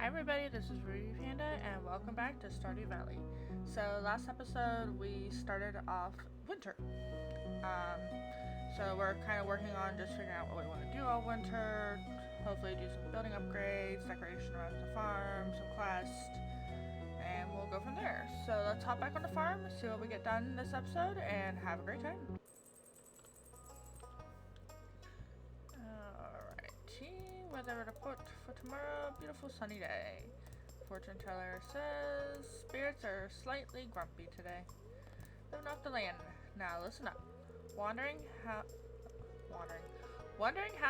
Hi everybody, this is Ruby Panda and welcome back to Stardew Valley. So last episode we started off winter. Um, so we're kind of working on just figuring out what we want to do all winter. Hopefully do some building upgrades, decoration around the farm, some quests, and we'll go from there. So let's hop back on the farm, see what we get done in this episode, and have a great time. Alrighty, weather report for tomorrow, beautiful sunny day. Fortune teller says spirits are slightly grumpy today. Living off the land. Now listen up. Wondering how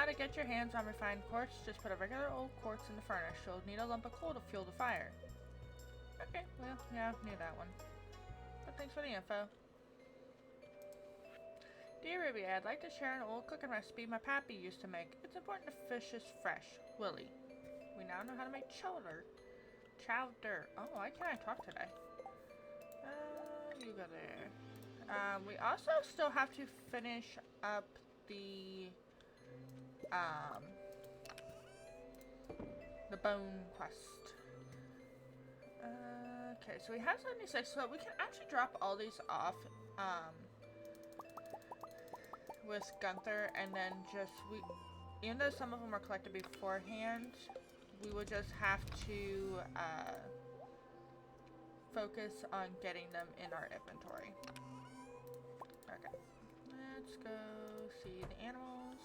to get your hands on refined quartz? Just put a regular old quartz in the furnace. You'll need a lump of coal to fuel the fire. Okay, well, yeah, knew that one. But thanks for the info. Dear Ruby, I'd like to share an old cooking recipe my pappy used to make. It's important the fish is fresh. Willie. We now know how to make chowder. Oh, why can't I talk today? You go there. We also still have to finish up the bone quest. Okay, so we have 76, so we can actually drop all these off, with Gunther, and then even though some of them are collected beforehand, we would just have to focus on getting them in our inventory. Okay, let's go see the animals.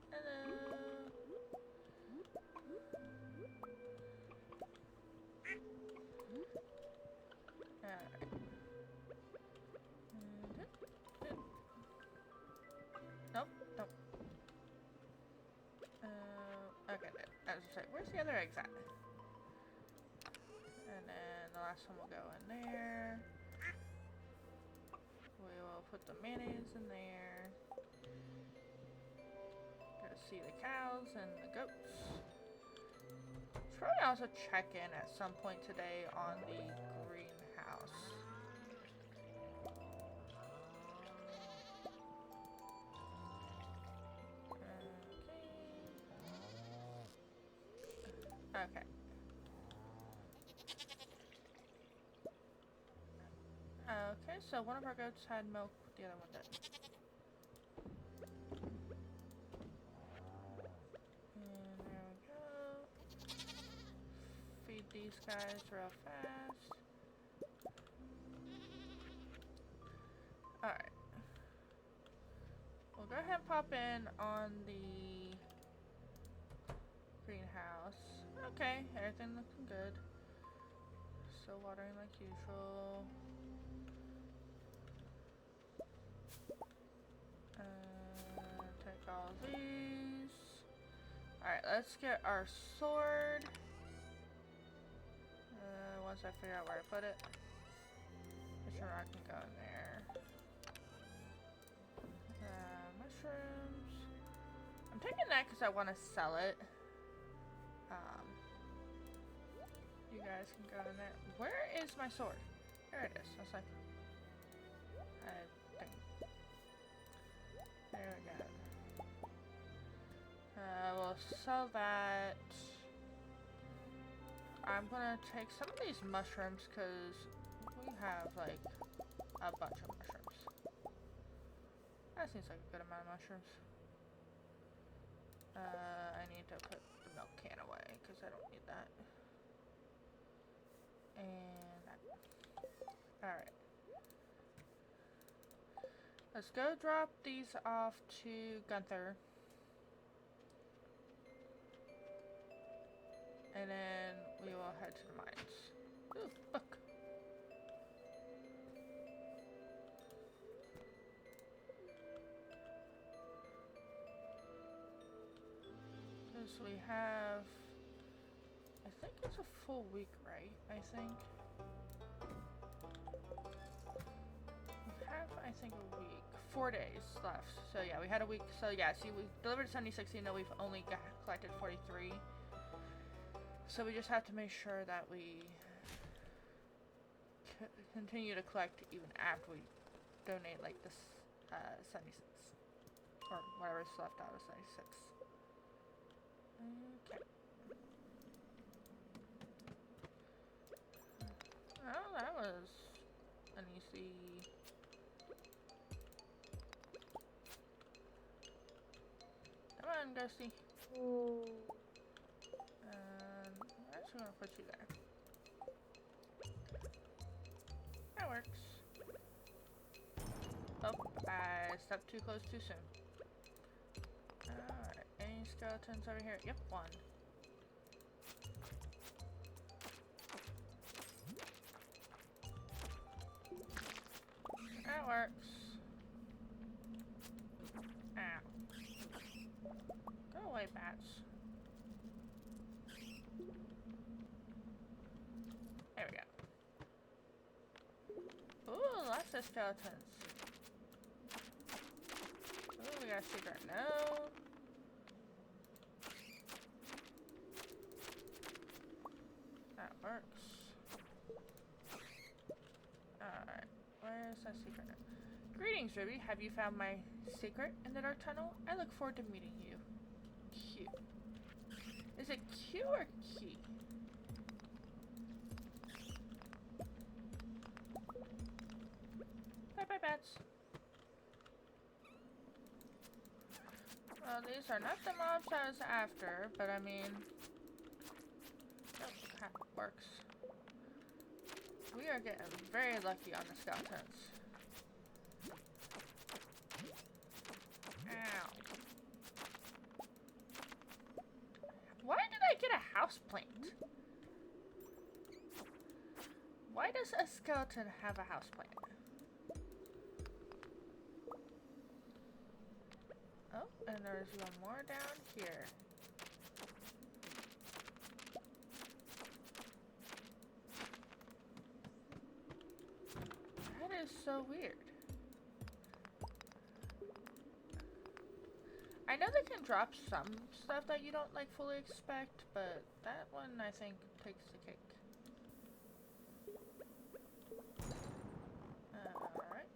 Hello. Alright. Nope. Okay, I was gonna say, where's the other eggs at? And then the last one will go in there. We will put the mayonnaise in there. Go see the cows and the goats. Should probably also check in at some point today on the greenhouse. Okay. Okay, so one of our goats had milk, the other one didn't. And there we go. Feed these guys real fast. Alright. We'll go ahead and pop in on the greenhouse. Okay, everything looking good. Still watering like usual. Take all these. Alright, let's get our sword. Once I figure out where I put it. Fish rock can go in there. Mushrooms. I'm taking that because I want to sell it. You guys can go in there. Where is my sword? There it is. I was like, there we go. We'll sell that. I'm gonna take some of these mushrooms because we have like a bunch of mushrooms. That seems like a good amount of mushrooms. I need to put the milk can away because I don't need that. And that. Alright. Let's go drop these off to Gunther. And then we will head to the mines. Ooh, book. Because we have, I think it's a full week, right? I think. We have, I think, a week. 4 days left. So yeah, we had a week. So yeah, see, we delivered 76, even though we've only collected 43. So we just have to make sure that we continue to collect even after we donate like this 76. Or whatever's left out of 76. Okay. Oh, that was an easy... Come on, Ghosty. I'm actually gonna put you there. That works. Oh, I stepped too close too soon. Alright, any skeletons over here? Yep, one. That works. Ow. Go away, bats. There we go. Ooh, lots of skeletons. Ooh, we got a secret note. That works. Alright, where's that secret note? Greetings, Ruby. Have you found my secret in the dark tunnel? I look forward to meeting you. Q. Is it Q or key? Bye-bye, bats. Well, these are not the mobs I was after, but I mean... Oh, that works. We are getting very lucky on the skeletons. Ow. Why did I get a houseplant? Why does a skeleton have a houseplant? Oh, and there's one more down here. That is so weird. I know they can drop some stuff that you don't like fully expect, but that one I think takes the cake. Alright.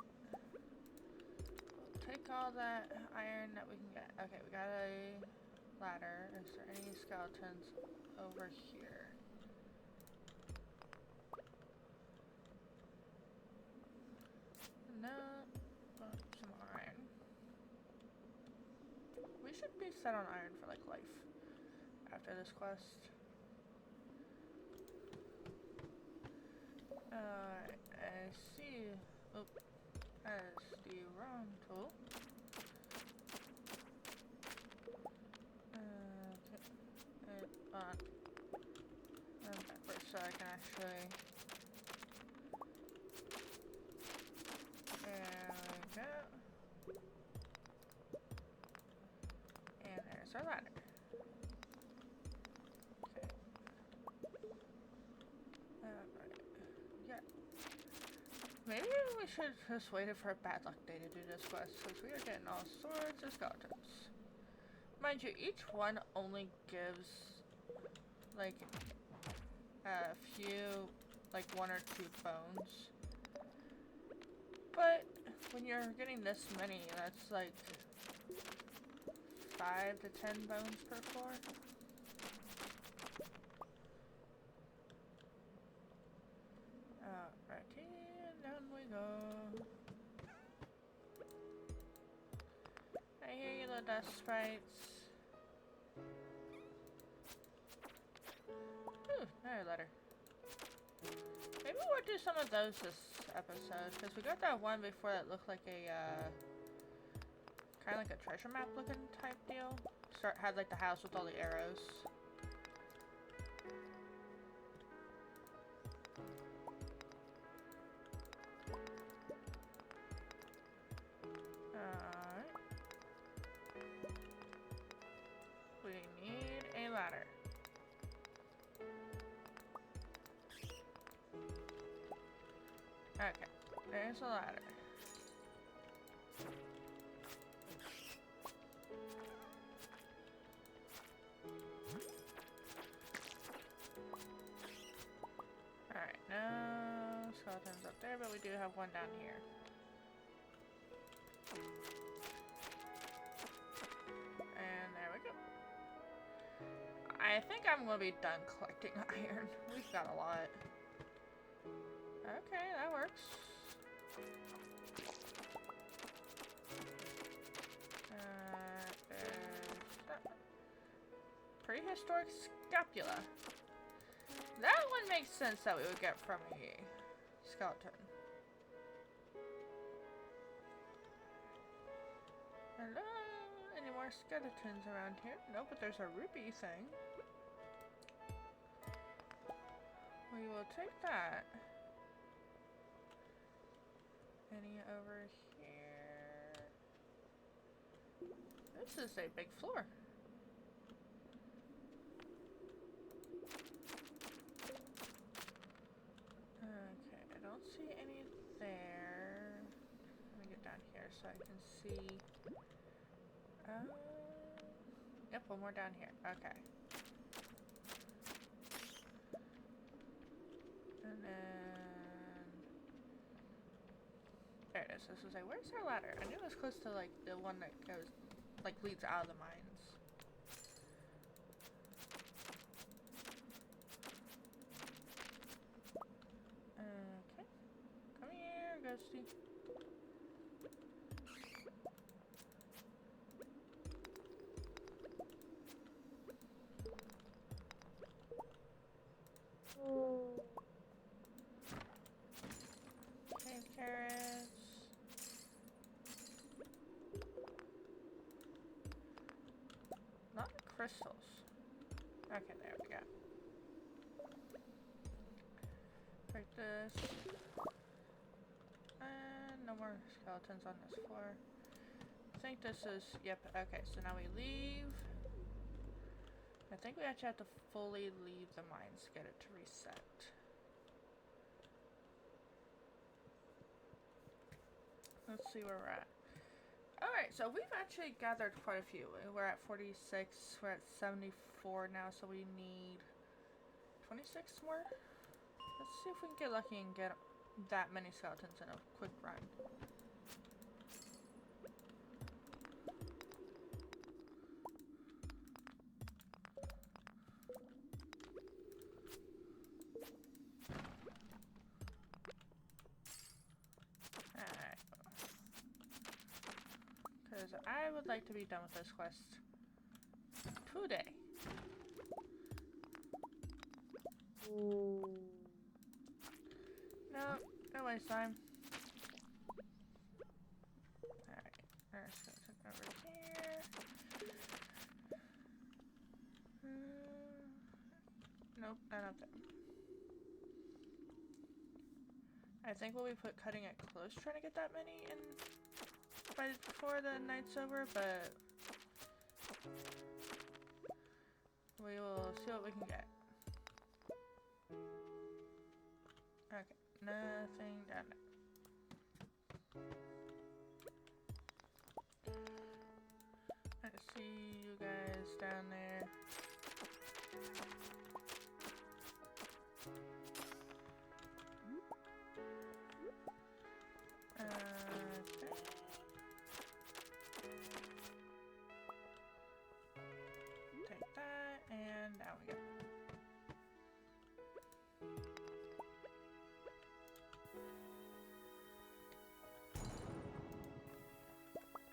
We'll take all that iron that we can get. Okay, we got a ladder. Is there any skeletons over here? No. Oh, some iron. We should be set on iron for like life after this quest. I see. Oh, that is the wrong tool. Okay. I'm backwards so I can actually. There we go. And there's our ladder. Okay. Alright. Yeah. Maybe we should just wait for a bad luck day to do this quest, since we are getting all sorts of skeletons. Mind you, each one only gives, like, a few, like, 1 or 2 bones. But when you're getting this many, that's like 5 to 10 bones per floor. Alrighty, down we go. I hear you, little dust sprites. Ooh, another letter. Maybe we'll do some of those this episode, because we got that one before that looked like a, kind of like a treasure map looking type deal. Had like the house with all the arrows. Alright. We need a ladder. Okay, there's a ladder. Alright, no skeletons up there, but we do have one down here. And there we go. I think I'm gonna be done collecting iron. We've got a lot. Okay, that works. Prehistoric scapula. That one makes sense that we would get from a skeleton. Hello? Any more skeletons around here? No, but there's a rupee thing. We will take that. Any over here? This is a big floor. Okay, I don't see any there. Let me get down here so I can see. Yep, one more down here. Okay. And then there it is. This is like, where's our ladder? I knew it was close to like the one that goes, like leads out of the mines. Okay. Come here, Ghosty. Okay, carrots. Not crystals. Okay, there we go. Break this. And no more skeletons on this floor. I think this is, yep, okay, so now we leave. I think we actually have to fully leave the mines to get it to reset. Let's see where we're at. Alright, so we've actually gathered quite a few. We're at 46, we're at 74 now, so we need 26 more. Let's see if we can get lucky and get that many skeletons in a quick run. Alright. Because I would like to be done with this quest today. No, no waste time. Alright, there's something over here. Nope, not up there. I think we'll be cutting it close, trying to get that many in before the night's over, but we will see what we can get. Okay, nothing down there. I see you guys down there. Take that, and down we go.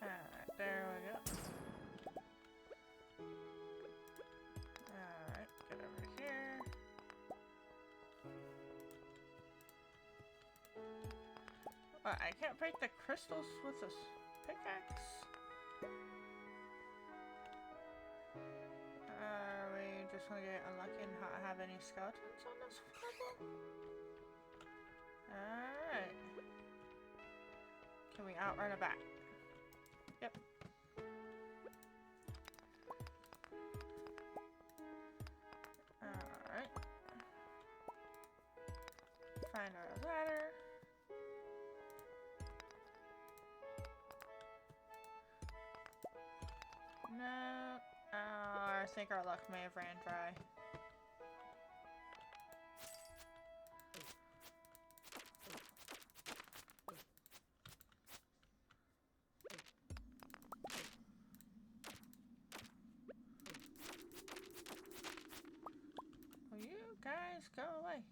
Alright, there we go. Alright, get over here. What, I can't break the crystals with this pickaxe? Are we just gonna get unlucky and not have any skeletons on this level? Alright. Can we outrun a bat? Yep. Alright. Find our ladder. No. I think our luck may have ran dry. Will you guys go away?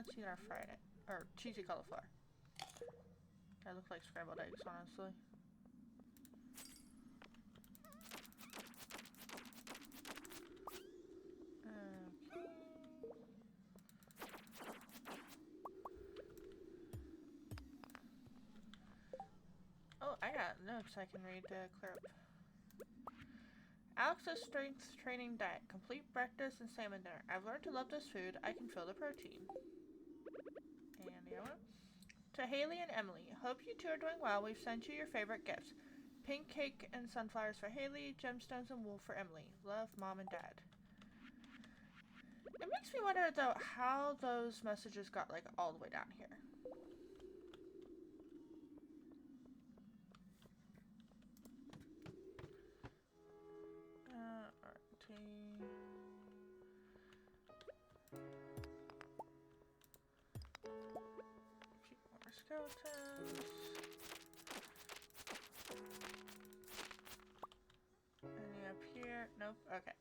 haven't seen our fried it. Or cheesy cauliflower. That look like scrambled eggs, honestly. Okay. Oh, I got notes I can read to clear up. Alex's strength training diet. Complete breakfast and salmon dinner. I've learned to love this food. I can feel the protein. And the other one. To Haley and Emily. Hope you two are doing well. We've sent you your favorite gifts. Pink cake and sunflowers for Haley. Gemstones and wool for Emily. Love, Mom and Dad. It makes me wonder, though, how those messages got, like, all the way down here. Skeletons. Any up here? Nope. Okay.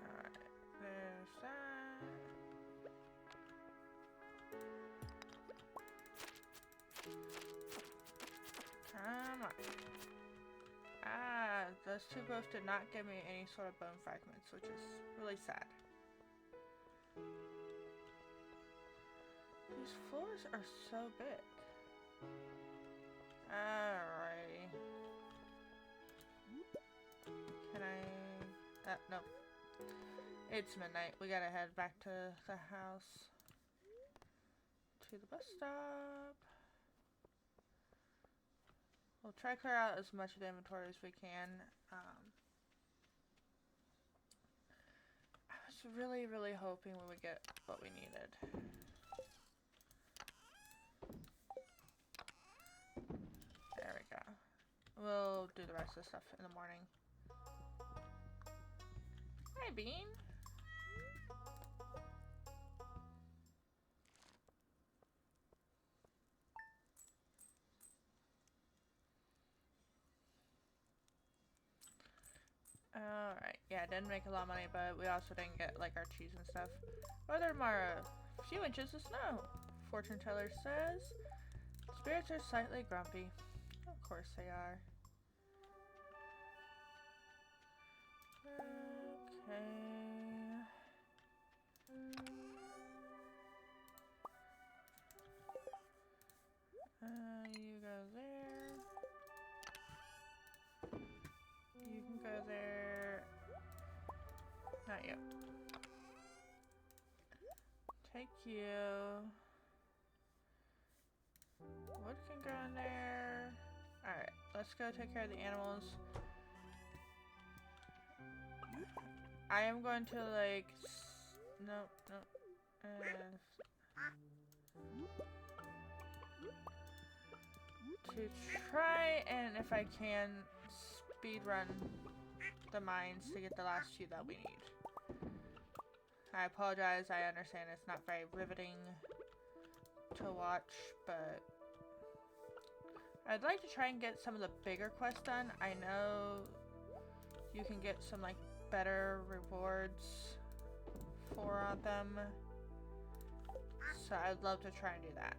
Alright. There's that. Come on. Ah, those two both did not give me any sort of bone fragments, which is really sad. These floors are so big. Alrighty. Can I... nope. It's midnight. We gotta head back to the house. To the bus stop. We'll try to clear out as much of the inventory as we can. I was really, really hoping we would get what we needed. There we go. We'll do the rest of the stuff in the morning. Hi, Bean. Alright, yeah, didn't make a lot of money, but we also didn't get, like, our cheese and stuff. Weather tomorrow, a few inches of snow. Fortune teller says, spirits are slightly grumpy. Of course they are. Okay. You go there. You can go there. Not you. Take you. Wood can go in there. Alright, let's go take care of the animals. I am going to, like, nope. To try and, if I can, speed run the mines to get the last few that we need. I apologize, I understand it's not very riveting to watch, but I'd like to try and get some of the bigger quests done. I know you can get some, like, better rewards for them, so I'd love to try and do that.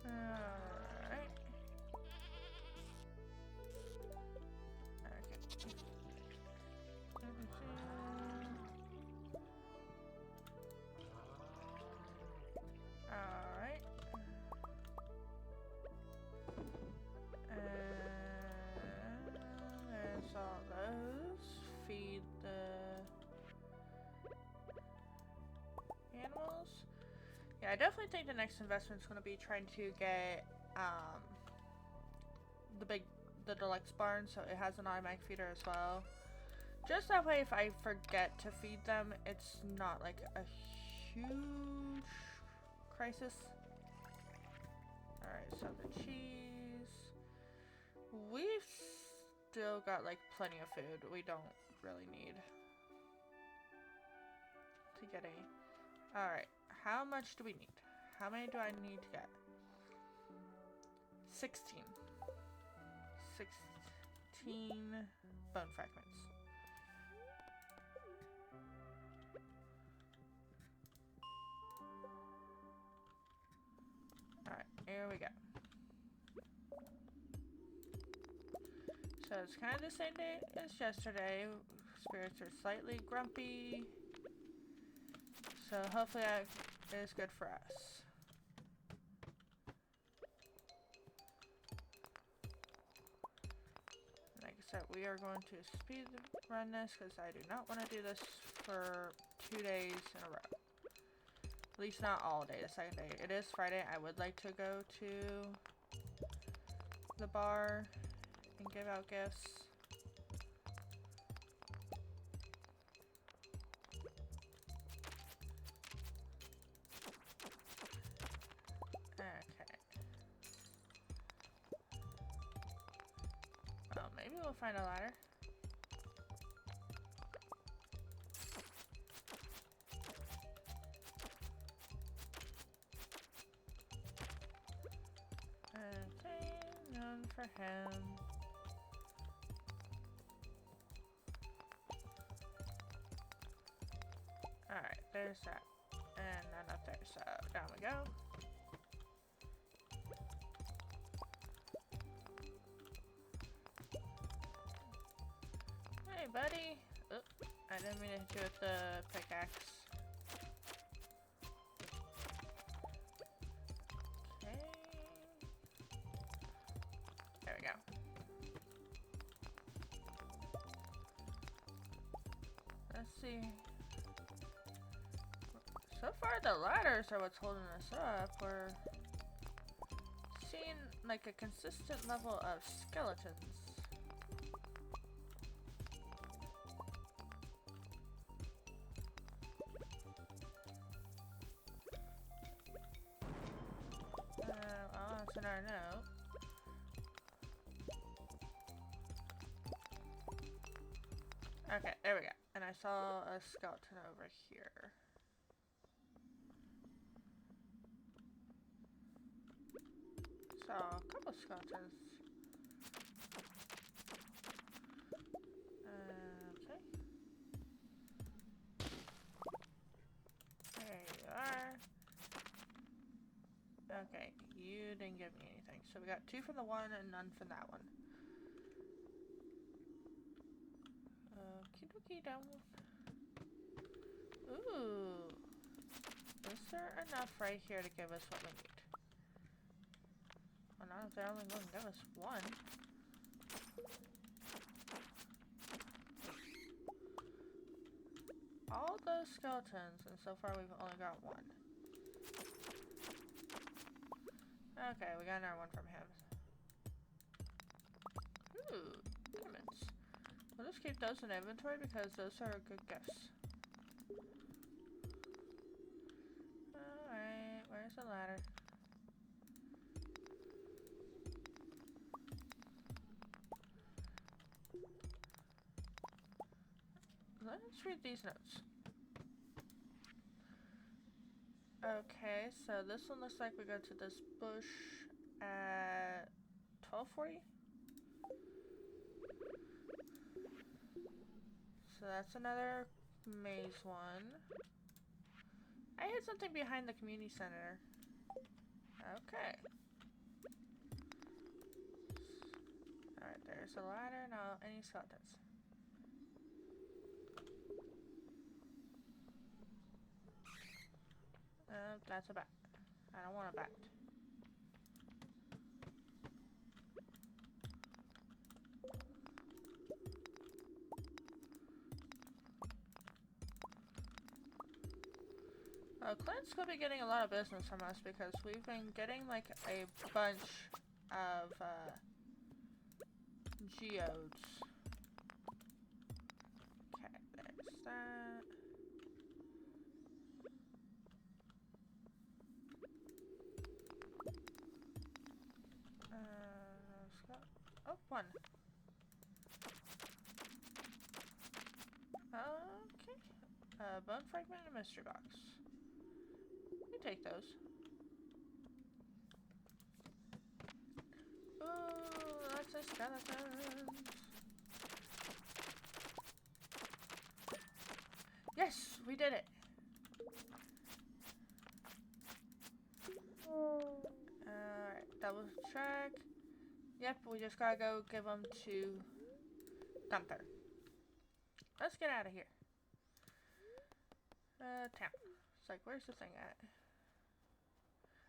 Alright. Okay. Alright. There's all those. Feed the animals. Yeah, I definitely think the next investment is going to be trying to get the deluxe barn, so it has an automatic feeder as well. Just that way, if I forget to feed them, it's not like a huge crisis. Alright, so the cheese. We've still got, like, plenty of food. We don't really need to get any. Alright, how much do we need? How many do I need to get? 16. 16 bone fragments. Alright, here we go. So it's kind of the same day as yesterday. Spirits are slightly grumpy. So hopefully that is good for us. Like I said, we are going to speed run this because I do not want to do this for 2 days in a row. At least not all day, the second day. It is Friday. I would like to go to the bar and give out gifts. Okay. Well, maybe we'll find a ladder. Okay, none for him. Alright, there's that. And none up there, so down we go. Hey, buddy. Oop, I didn't mean to hit you with the pickaxe. Okay. There we go. Let's see. So far, the ladders are what's holding us up. We're seeing like a consistent level of skeletons. Well, that's another note. Okay, there we go. And I saw a skeleton over here. Saw a couple skeletons. Okay. There you are. Okay, you didn't give me anything. So we got 2 from the one and none from that one. Okie dokie down. Ooh. Is there enough right here to give us what we need? Well, not if they're only going to give us 1. All those skeletons, and so far we've only got 1. Okay, we got another one from him. Ooh, diamonds. We'll just keep those in inventory because those are good gifts. Alright, where's the ladder? Let's read these notes. Okay, so this one looks like we go to this bush at 12:40. So that's another maze one. I hit something behind the community center. Okay. Alright, there's a ladder. Now, any skeletons? That's a bat. I don't want a bat. Clint's gonna be getting a lot of business from us because we've been getting like a bunch of geodes. Okay, there's that. Oh, 1. Okay. Bone fragment and a mystery box. We take those. Ooh, lots of skeletons. Yes, we did it. Alright, double check. Yep, we just gotta go give them to Gunther. Let's get out of here. Town. It's like, where's the thing at?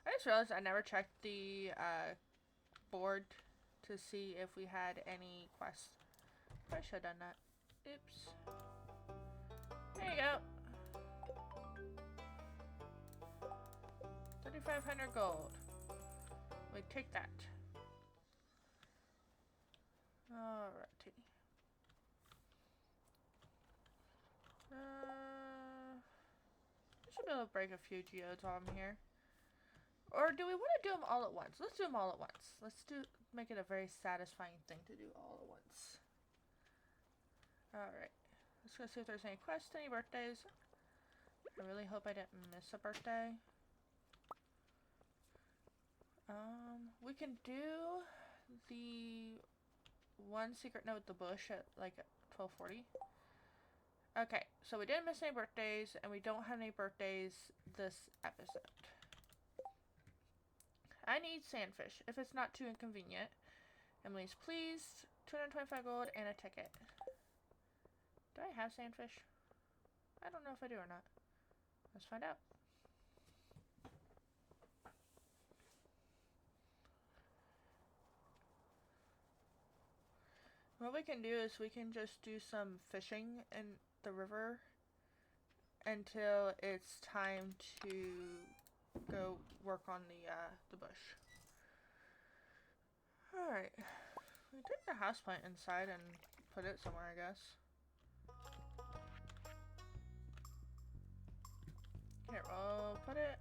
I just realized I never checked the board to see if we had any quests. I should have done that. Oops. There you go. 3,500 gold. We take that. Alrighty. I should be able to break a few geodes on here. Or do we want to do them all at once? Let's do them all at once. Make it a very satisfying thing to do all at once. Alright. Let's go see if there's any quests, any birthdays. I really hope I didn't miss a birthday. We can do the one secret note with the bush at like 12:40. Okay, so we didn't miss any birthdays, and we don't have any birthdays this episode. I need sandfish, if it's not too inconvenient. Emily's pleased. 225 gold and a ticket. Do I have sandfish? I don't know if I do or not. Let's find out. What we can do is we can just do some fishing in the river until it's time to go work on the bush. Alright. We take the houseplant inside and put it somewhere, I guess. Here, we'll put it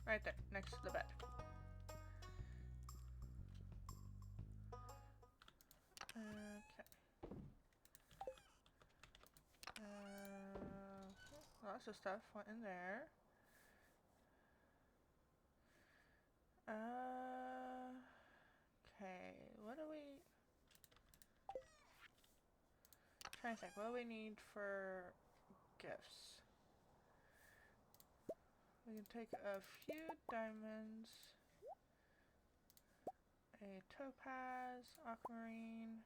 right there, next to the bed. Okay. Lots of stuff went in there. Okay, what do we... trying to think, what do we need for gifts? We can take a few diamonds, a topaz, aquamarine,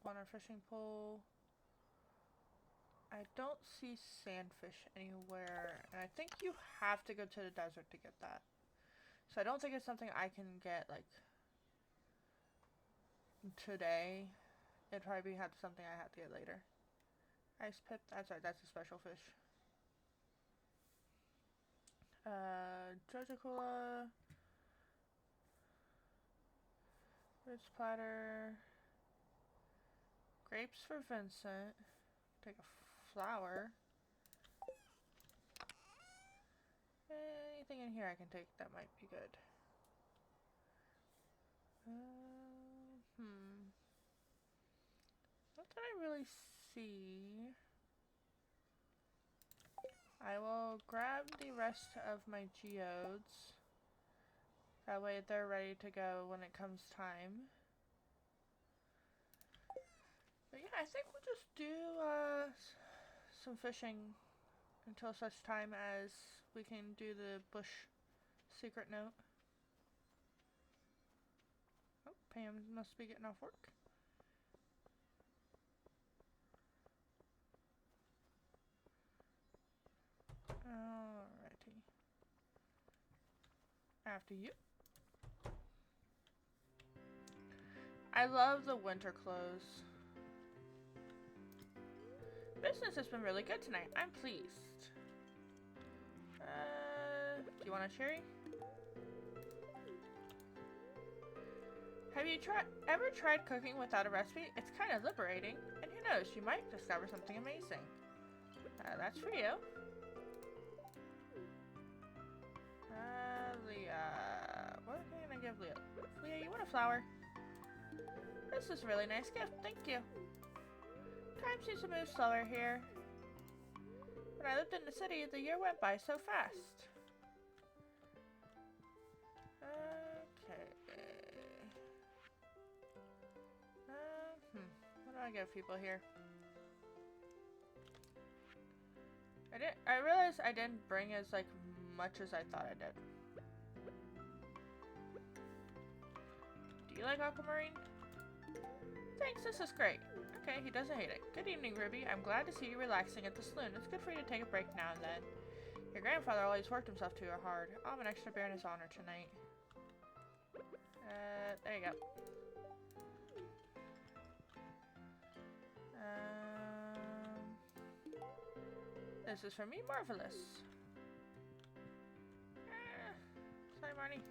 want our fishing pole. I don't see sandfish anywhere, and I think you have to go to the desert to get that. So I don't think it's something I can get, like, today. It'd probably have something I have to get later. Ice pip, that's right, that's a special fish. Joja Cola. Ritz platter. Grapes for Vincent. Take a flower. Anything in here I can take that might be good. What did I really see? I will grab the rest of my geodes. That way they're ready to go when it comes time. But yeah, I think we'll just do some fishing until such time as we can do the bush secret note. Oh, Pam must be getting off work. Alrighty. After you. I love the winter clothes. Business has been really good tonight. I'm pleased. Do you want a cherry? Have you ever tried cooking without a recipe? It's kind of liberating. And who knows, you might discover something amazing. That's for you. Leah. What can I give Leah? Leah, you want a flower? This is a really nice gift. Thank you. Time seems to move slower here. When I lived in the city, the year went by so fast. Okay. What do I give people here? I realized I didn't bring as like much as I thought I did. Do you like aquamarine? Thanks, this is great. Okay, he doesn't hate it. Good evening, Ruby. I'm glad to see you relaxing at the saloon. It's good for you to take a break now and then. Your grandfather always worked himself too hard. I'll have an extra beer in his honor tonight. There you go. This is for me, marvelous. Sorry, Marnie.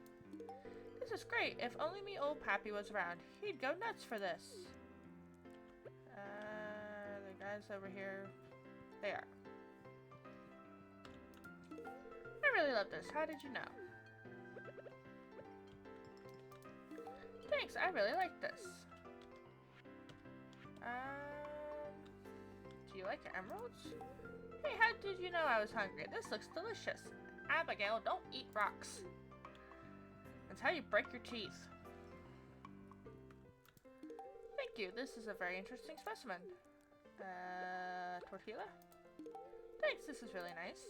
This is great. If only me old Pappy was around, he'd go nuts for this. The guys over here, they are. I really love this. How did you know? Thanks, I really like this. Do you like emeralds? Hey, how did you know I was hungry? This looks delicious. Abigail, don't eat rocks. That's how you break your teeth. Thank you. This is a very interesting specimen. Tortilla? Thanks, this is really nice.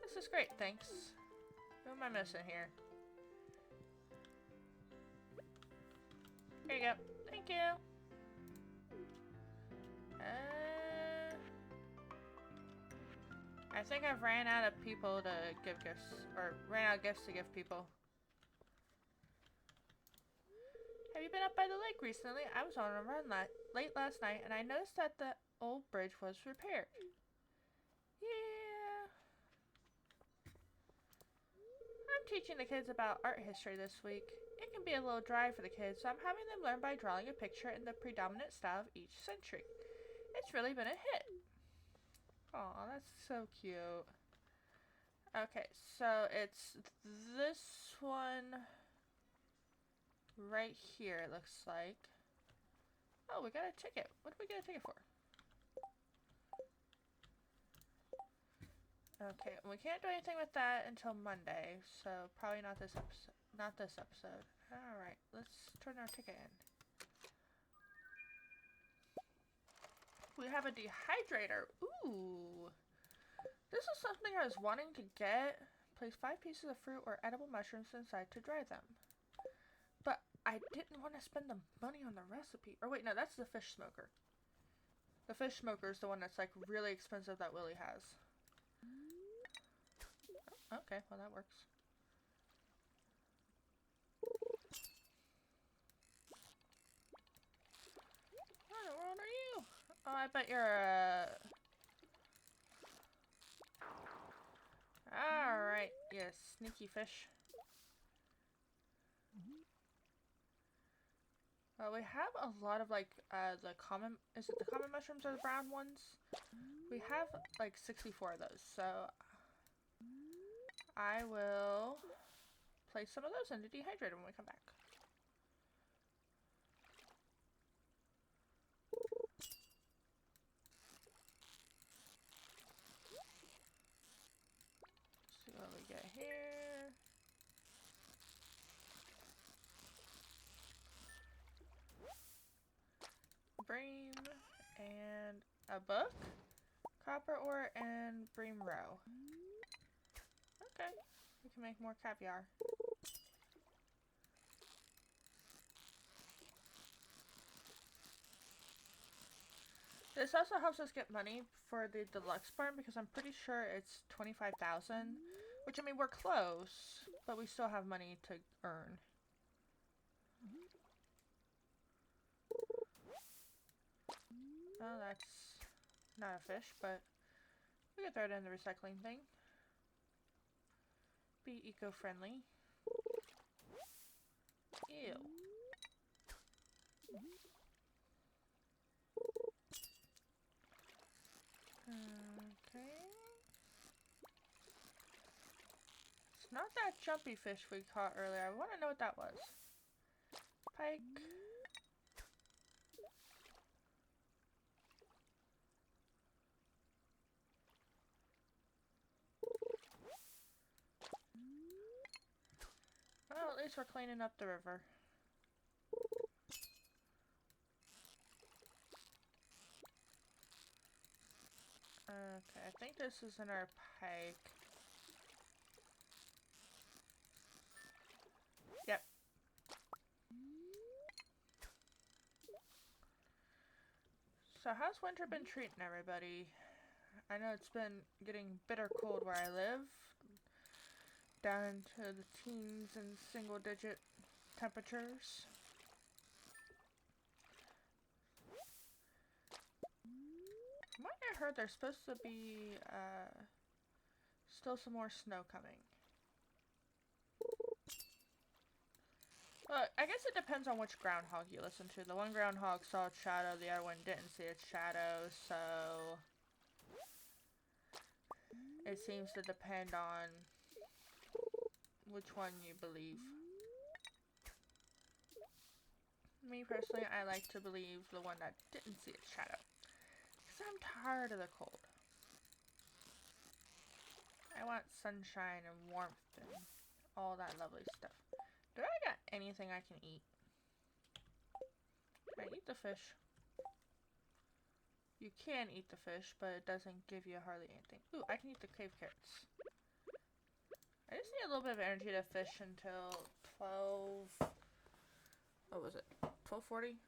This is great, thanks. Who am I missing here? Here you go. Thank you. I think I've ran out of people to give gifts, or ran out of gifts to give people. Have you been up by the lake recently? I was on a run late last night, and I noticed that the old bridge was repaired. Yeah. I'm teaching the kids about art history this week. It can be a little dry for the kids, so I'm having them learn by drawing a picture in the predominant style of each century. It's really been a hit. Aw, that's so cute. Okay, so it's this one right here, it looks like. Oh, we got a ticket. What did we get a ticket for? Okay, we can't do anything with that until Monday, so probably not this episode. Not this episode. Alright, let's turn our ticket in. We have a dehydrator. Ooh. This is something I was wanting to get. Place 5 pieces of fruit or edible mushrooms inside to dry them. But I didn't want to spend the money on the recipe. Or wait, no, that's the fish smoker. The fish smoker is the one that's like really expensive that Willie has. Oh, okay, well that works. What in the world are you? Oh, I bet you're Alright, yes, sneaky fish. Well, we have a lot of like the common, is it the common mushrooms or the brown ones? We have like 64 of those, so I will place some of those in the dehydrator when we come back. See what we get here. Bream and a book, copper ore, and bream roe. Okay, we can make more caviar. This also helps us get money for the deluxe barn because I'm pretty sure it's 25,000, which I mean we're close, but we still have money to earn. Oh, that's not a fish, but we can throw it in the recycling thing. Be eco-friendly. Ew. Okay. It's not that jumpy fish we caught earlier. I want to know what that was. Pike. Well, at least we're cleaning up the river. Okay, I think this is in our pike. Yep. So how's winter been treating everybody? I know it's been getting bitter cold where I live. Down into the teens and single digit temperatures. From what I heard, there's supposed to be still some more snow coming. Well, I guess it depends on which groundhog you listen to. The one groundhog saw its shadow, the other one didn't see its shadow, so it seems to depend on which one you believe. Me personally, I like to believe the one that didn't see its shadow. Because I'm tired of the cold. I want sunshine and warmth and all that lovely stuff. Do I got anything I can eat? I eat the fish. You can eat the fish, but it doesn't give you hardly anything. Ooh, I can eat the cave carrots. I just need a little bit of energy to fish until 12... What was it? 12:40?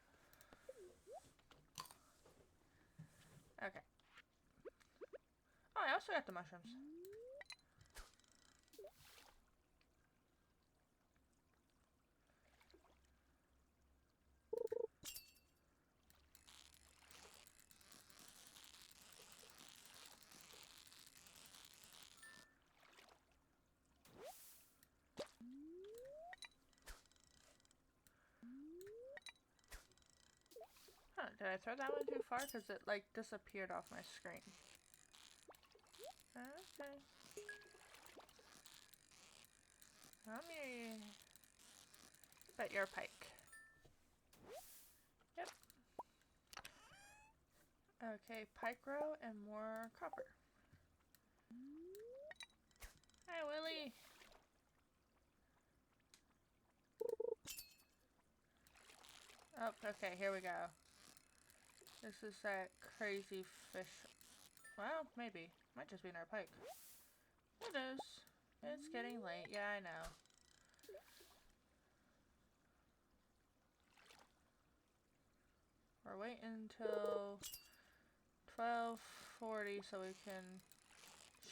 Okay. Oh, I also got the mushrooms. Huh, did I throw that one too far? Because it, like, disappeared off my screen. Okay. Let me... bet you're a pike. Yep. Okay, pike row and more copper. Hi, Willie! Oh, okay, here we go. This is that crazy fish. Well, maybe. Might just be in our pike. It is. It's getting late. Yeah, I know. We're waiting until 12:40 so we can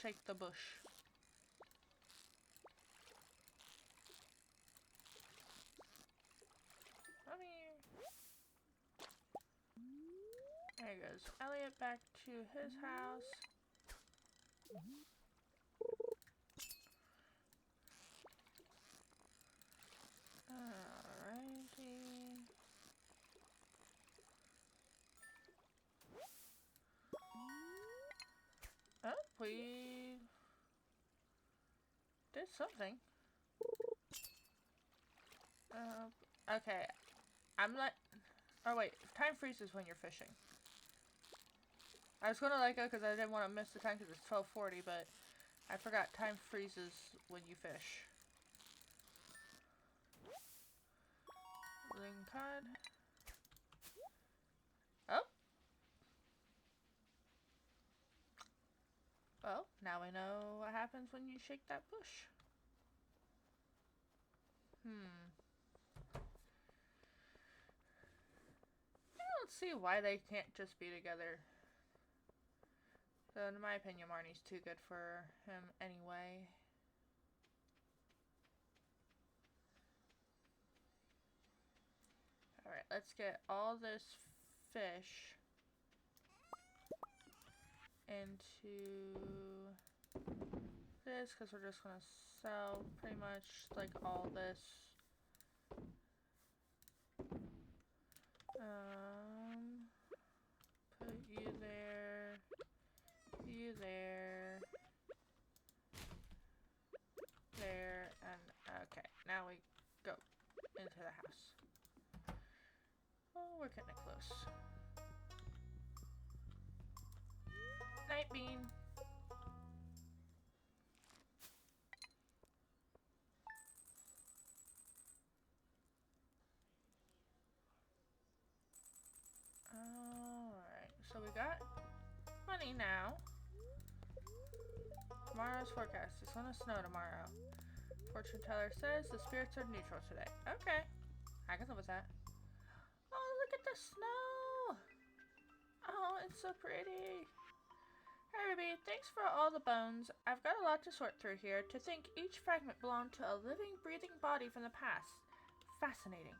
shake the bush. Let me... There goes Elliot back to his house. Alrighty. Oh, we did something. Okay. I'm not... Oh wait, time freezes when you're fishing. I was gonna let go because I didn't want to miss the time because it's 12:40, but I forgot time freezes when you fish. Ling cod. Oh. Well, now we know what happens when you shake that bush. I don't see why they can't just be together. So in my opinion, Marnie's too good for him anyway. Alright, let's get all this fish into this because we're just going to sell pretty much like all this. Put you there, there, and okay, now we go into the house. we're getting close. Night bean. Alright, so we got money now. Tomorrow's forecast. It's gonna snow tomorrow. Fortune teller says the spirits are neutral today. Okay. I can live with that. Oh, look at the snow! Oh, it's so pretty. Hi, Ruby. Thanks for all the bones. I've got a lot to sort through here. To think each fragment belonged to a living, breathing body from the past. Fascinating.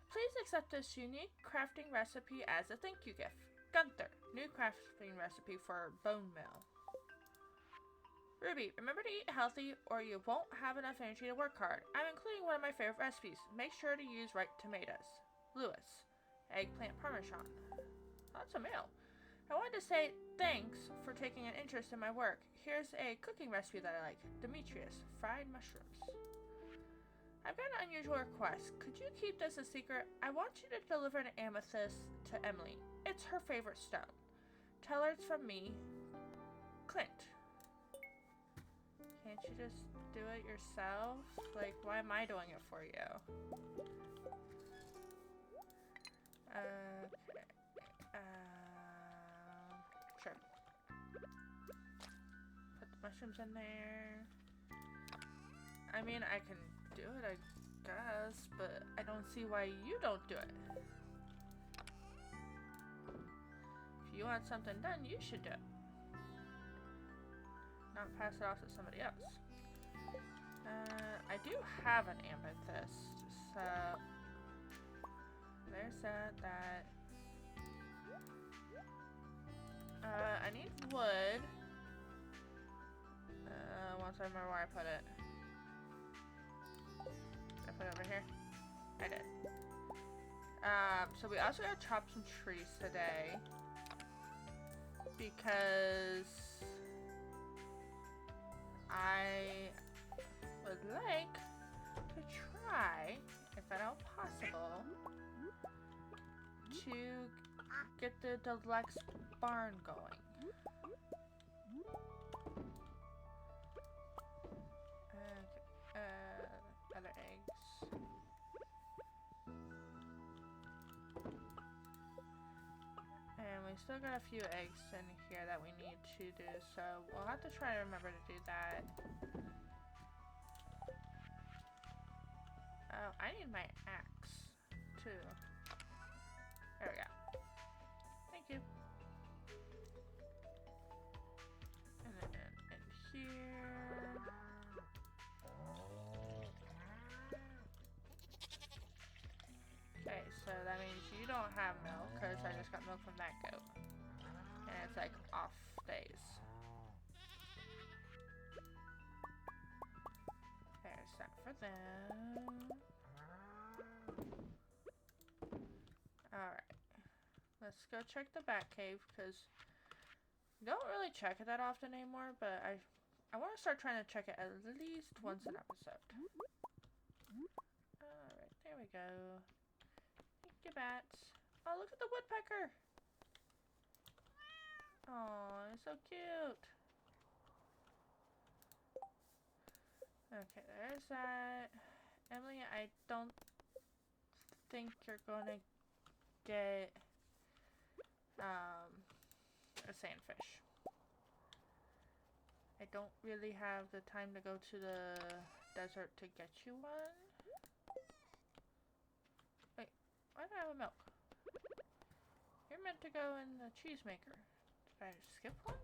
Please accept this unique crafting recipe as a thank you gift. Gunther, new crafting recipe for bone meal. Ruby, remember to eat healthy or you won't have enough energy to work hard. I'm including one of my favorite recipes. Make sure to use ripe tomatoes. Lewis, eggplant parmesan. That's a meal. I wanted to say thanks for taking an interest in my work. Here's a cooking recipe that I like. Demetrius, fried mushrooms. I've got an unusual request. Could you keep this a secret? I want you to deliver an amethyst to Emily. It's her favorite stone. Tell her it's from me, Clint. Can't you just do it yourself? Like, why am I doing it for you? Okay. Sure. Put the mushrooms in there. I mean, I can do it, I guess, but I don't see why you don't do it. If you want something done, you should do it. Not pass it off to somebody else. I do have an amethyst, so there's that. I need wood. Once I remember where I put it. Did I put it over here? I did. So we also gotta chop some trees today because I would like to try, if at all possible, to get the deluxe barn going. Other eggs. And we still got a few eggs in here that we need to do, so we'll have to try to remember to do that. Oh, I need my axe, too. There we go. Thank you. And then in here. Okay, so that means you don't have milk, because I just got milk from that goat. And it's like off days. There's that for them. Alright. Let's go check the bat cave, because we don't really check it that often anymore, but I want to start trying to check it at least once an episode. Alright, there we go. Thank you, bats. Oh, look at the woodpecker! Oh, it's so cute. Okay, there's that. Emily, I don't think you're gonna get a sandfish. I don't really have the time to go to the desert to get you one. Wait, why do I have a milk? You're meant to go in the cheese maker. Did I skip one?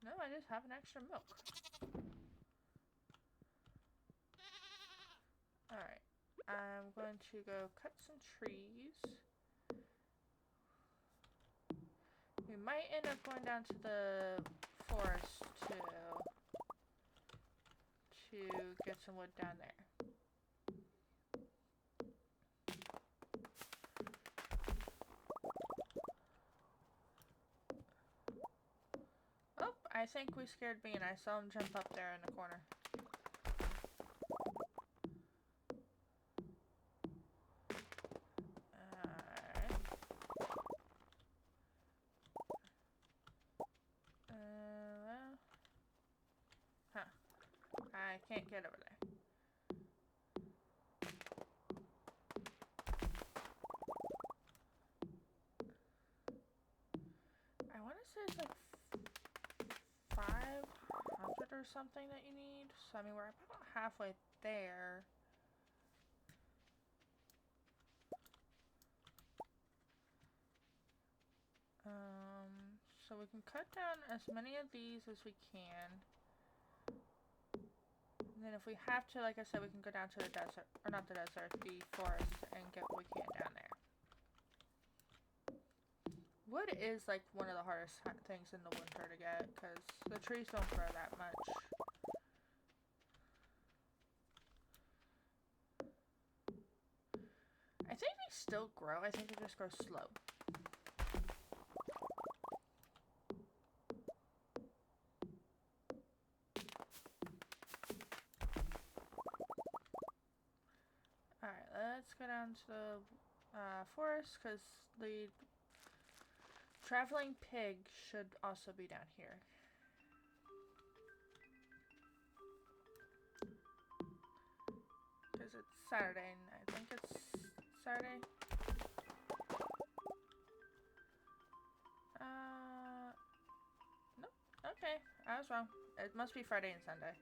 No, I just have an extra milk. Alright, I'm going to go cut some trees. We might end up going down to the forest to get some wood down there. Oh, I think we scared me and I saw him jump up there in the corner. can't get over there. I want to say it's like 500 or something that you need. So, I mean, we're about halfway there. So we can cut down as many of these as we can. And then if we have to, like I said, we can go down to the desert, or not the desert, the forest, and get what we can down there. Wood is like one of the hardest things in the winter to get, because the trees don't grow that much. I think they still grow, I think they just grow slow. Alright, let's go down to the forest, because the traveling pig should also be down here. Because it's Saturday, and I think it's Saturday. Nope. Okay, I was wrong. It must be Friday and Sunday.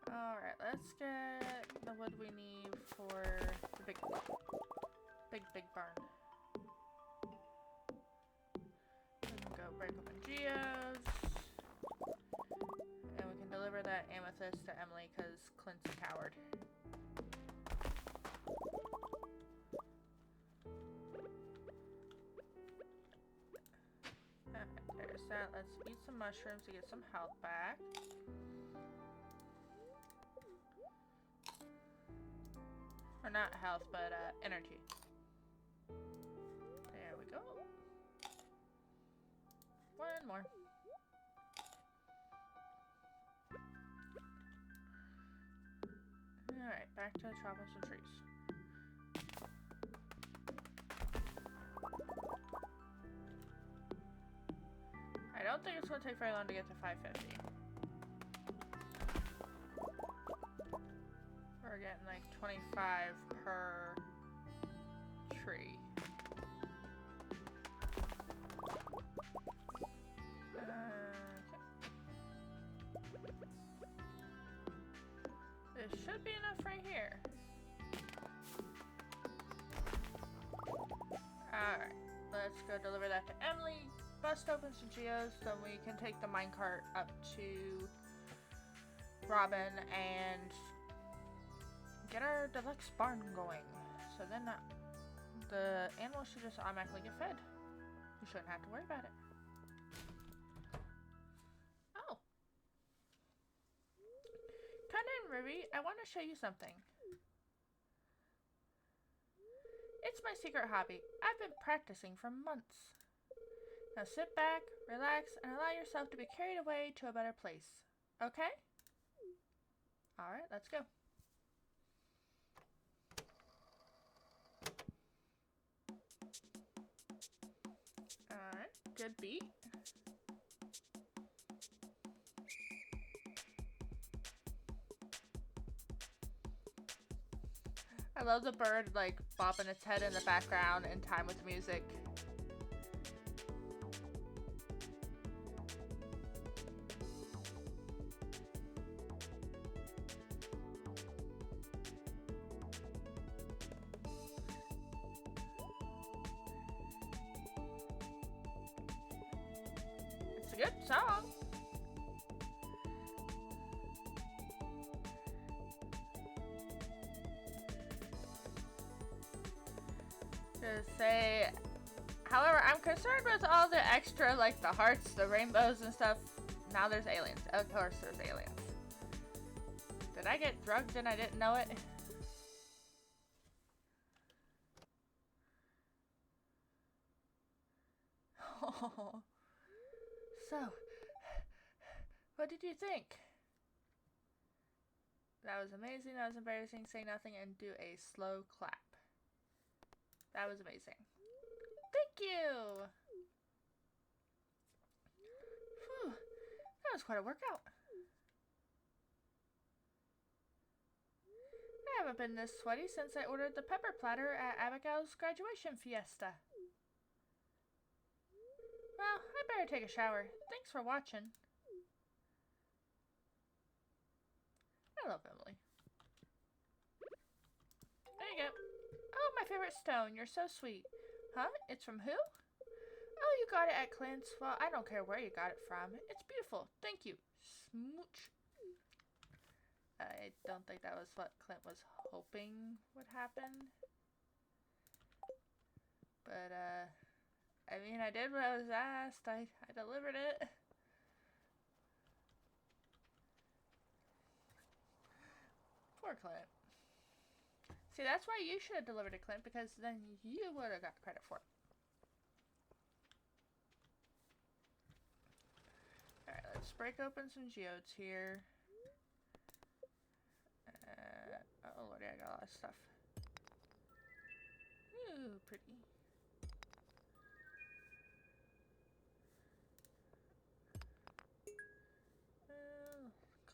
Alright, let's get the wood we need for the big barn. We can go break open geodes. And we can deliver that amethyst to Emily because Clint's a coward. Alright, there's that. Let's eat some mushrooms to get some health back. Or not health, but energy. There we go. One more. Alright, back to chopping some trees. I don't think it's going to take very long to get to 550. We're getting like 25 per tree. This should be enough right here. Alright, let's go deliver that to Emily. Bust open some geos, then we can take the minecart up to Robin and get our deluxe barn going. So then the animals should just automatically get fed. You shouldn't have to worry about it. Oh. Come in, Ruby. I want to show you something. It's my secret hobby. I've been practicing for months. Now sit back, relax, and allow yourself to be carried away to a better place. Okay? Alright, let's go. Alright, good beat. I love the bird, like, bopping its head in the background in time with the music. It's a good song. To say, however, I'm concerned with all the extra, like the hearts, the rainbows and stuff. Now there's aliens. Of course there's aliens. Did I get drugged and I didn't know it? Oh. So, what did you think? That was amazing, that was embarrassing. Say nothing and do a slow clap. That was amazing. Thank you! Whew. That was quite a workout. I haven't been this sweaty since I ordered the pepper platter at Abigail's graduation fiesta. Well, I better take a shower. Thanks for watching. I love Emily. There you go. Oh, my favorite stone. You're so sweet. Huh? It's from who? Oh, you got it at Clint's. Well, I don't care where you got it from. It's beautiful. Thank you. Smooch. I don't think that was what Clint was hoping would happen. But, I mean, I did what I was asked. I delivered it. Poor Clint. See, that's why you should have delivered it, Clint, because then you would have got credit for it. Alright, let's break open some geodes here. Oh lordy, I got a lot of stuff. Ooh, pretty.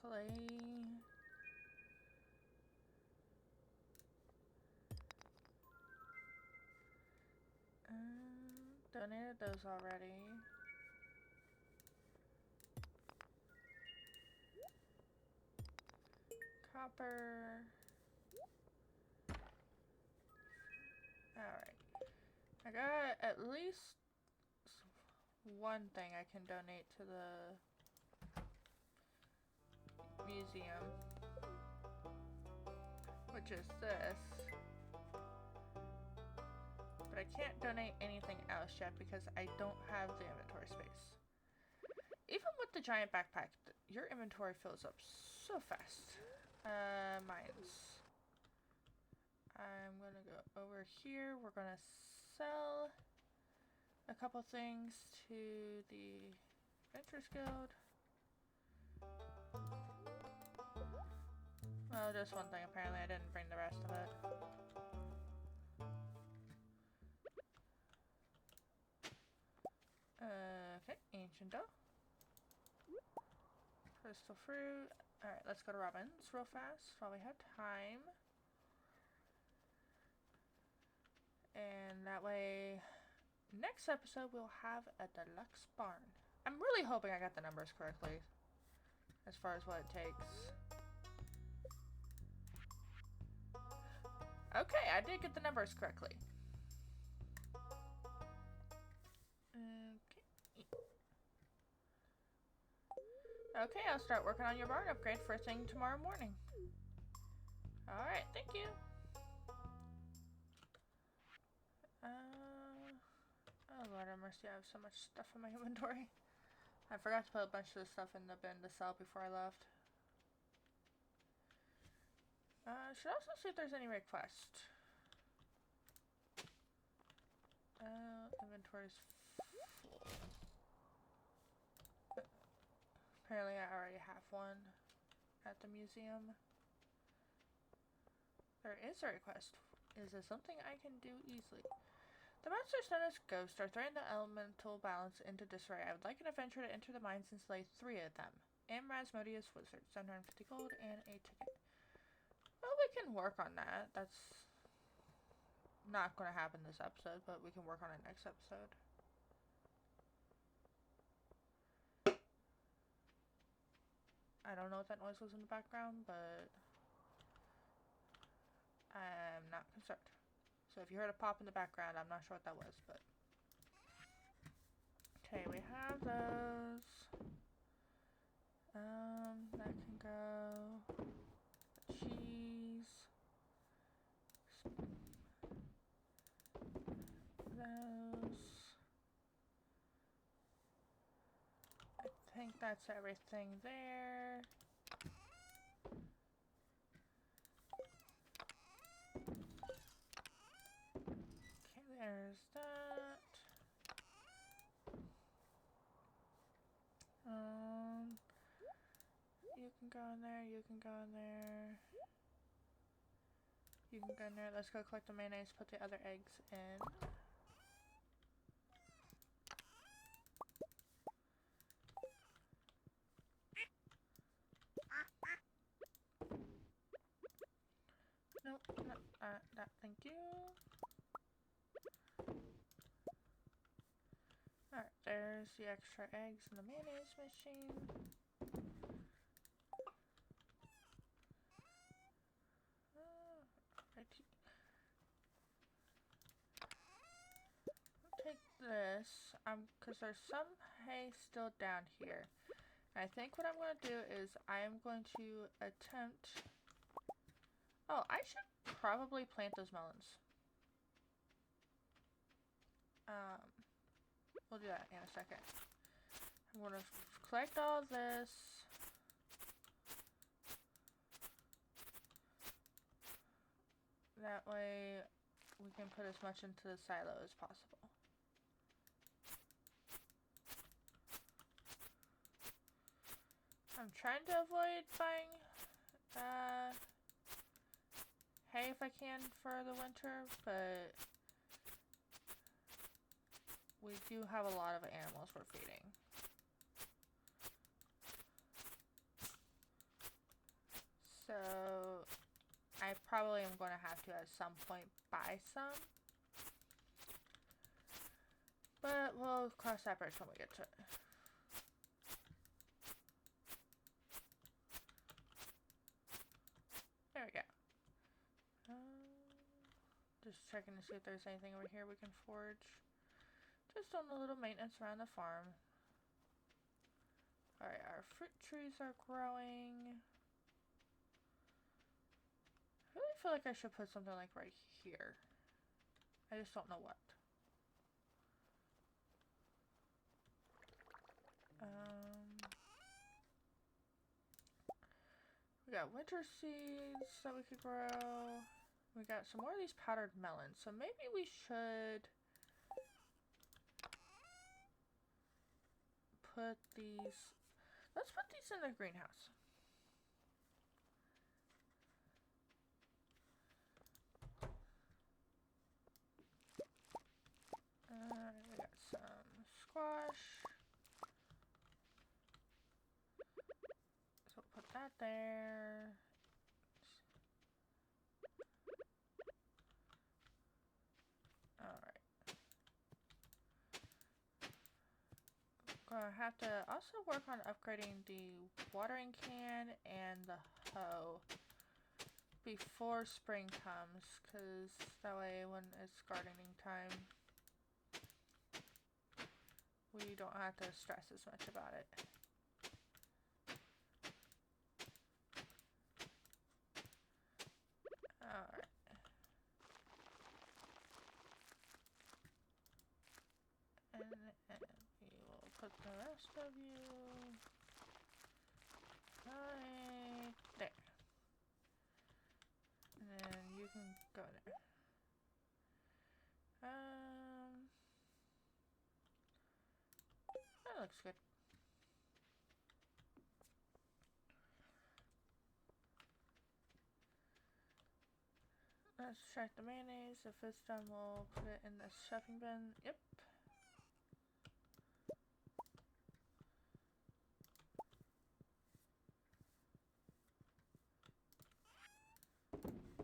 Clay. Donated those already. Copper. Alright. I got at least one thing I can donate to the museum, which is this. But I can't donate anything else yet because I don't have the inventory space. Even with the giant backpack, your inventory fills up so fast. Mines. I'm gonna go over here. We're gonna sell a couple things to the Adventurers Guild. Well, just one thing. Apparently I didn't bring the rest of it. Okay, ancient dough. Crystal fruit. Alright, let's go to Robin's real fast while we have time. And that way, next episode we'll have a deluxe barn. I'm really hoping I got the numbers correctly as far as what it takes. Okay, I did get the numbers correctly. Okay, I'll start working on your barn upgrade first thing tomorrow morning. Alright, thank you. Oh Lord have mercy, I have so much stuff in my inventory. I forgot to put a bunch of the stuff in the bin to sell before I left. Should also see if there's any request. Inventory's full. Apparently I already have one at the museum. There is a request. Is there something I can do easily? The monsters known as ghosts are throwing the elemental balance into disarray. I would like an adventurer to enter the mines and slay 3 of them. Rasmodius Wizard, 750 gold and a ticket. Well, we can work on that. That's not going to happen this episode, but we can work on it next episode. I don't know what that noise was in the background, but I'm not concerned. So if you heard a pop in the background, I'm not sure what that was, but... Okay, we have those. That can go. Cheese. Those. I think that's everything there. Okay, there's that. You can go in there, you can go in there. You can go in there. Let's go collect the mayonnaise, put the other eggs in. There's the extra eggs in the mayonnaise machine. Take this, because there's some hay still down here. I think what I'm going to do is I am going to attempt... Oh, I should probably plant those melons. We'll do that in a second. I'm going to collect all this. That way we can put as much into the silo as possible. I'm trying to avoid buying hay if I can for the winter, but we do have a lot of animals we're feeding. So I probably am going to have to at some point buy some. But we'll cross that bridge when we get to it. There we go. Just checking to see if there's anything over here we can forage. Just on the little maintenance around the farm. Alright, our fruit trees are growing. I really feel like I should put something like right here. I just don't know what. We got winter seeds that we could grow. We got some more of these powdered melons. So maybe we should put these... Let's put these in the greenhouse. We got some squash. So put that there. Alright. Gonna have to also work on upgrading the watering can and the hoe before spring comes, because that way when it's gardening time we don't have to stress as much about it. Alright. And we will put the rest of you right there. And then you can go there. That looks good. Let's check the mayonnaise. If it's done, we'll put it in the shopping bin. Yep.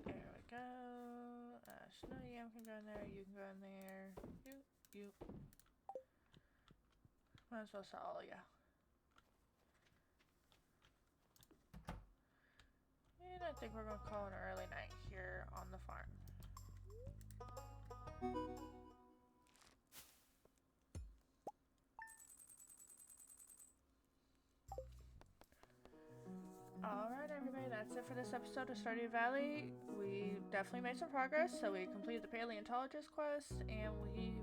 There we go. Snow yam can go in there. You can go in there. You. Might as well sell all, yeah. And I think we're going to call an early night here on the farm. Alright everybody, that's it for this episode of Stardew Valley. We definitely made some progress, so we completed the paleontologist quest, and we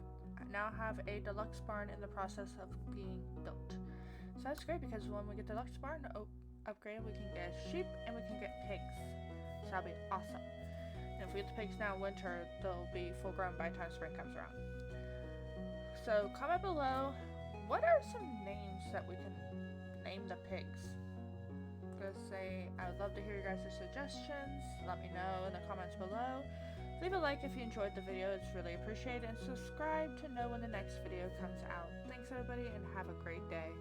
now have a deluxe barn in the process of being built. So that's great, because when we get the deluxe barn upgraded, we can get sheep and we can get pigs. So that'll be awesome. And if we get the pigs now in winter, they'll be full grown by the time spring comes around. So comment below, what are some names that we can name the pigs? I would love to hear your guys' suggestions. Let me know in the comments below. Leave a like if you enjoyed the video, it's really appreciated, and subscribe to know when the next video comes out. Thanks everybody, and have a great day.